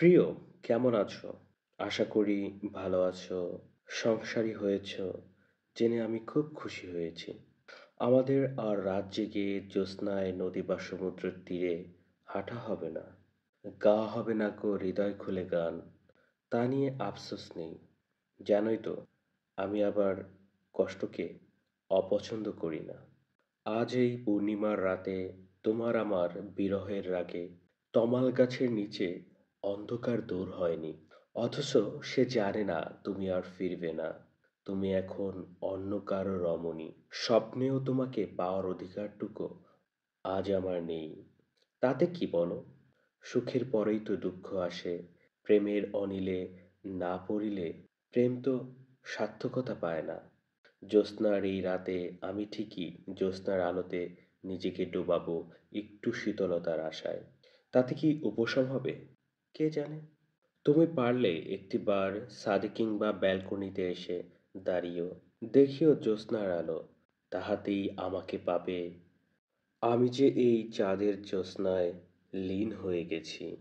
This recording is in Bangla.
প্রিয়, কেমন আছো? আশা করি ভালো আছো, সংসারী হয়েছ, জেনে আমি খুব খুশি হয়েছি। আমাদের আর রাত জেগে জ্যোৎস্নায় নদী বা সমুদ্রের তীরে হাঁটা হবে না। গাওয়া হবে না গো হৃদয় খুলে গান। তা নিয়ে আফসোস নেই। জানোই তো, আমি আবার কষ্টকে অপছন্দ করি না। আজ এই পূর্ণিমার রাতে তোমার আমার বিরহের রাগে তমাল গাছের নিচে অন্ধকার দূর হয়নি। অথচ সে জানে না তুমি আর ফিরবে না। তুমি এখন অন্য কারো রমণী। স্বপ্নেও তোমাকে পাওয়ার অধিকারটুকু আজ আমার নেই। তাতে কি বলো? সুখের পরেই তো দুঃখ আসে। প্রেমের অনিলে না পড়িলে প্রেম তো সার্থকতা পায় না। জ্যোৎস্নার এই রাতে আমি ঠিকই জ্যোৎস্নার আলোতে নিজেকে ডোবাবো একটু শীতলতার আশায়। তাতে কি উপশম হবে? কে জানে। তুমি পারলে একটিবার ছাদে কিংবা ব্যালকনিতে এসে দাঁড়িয়েও দেখিও জ্যোৎস্নার আলো, তাহাতেই আমাকে পাবে। আমি যে এই চাঁদের জ্যোৎস্নায় লীন হয়ে গেছি।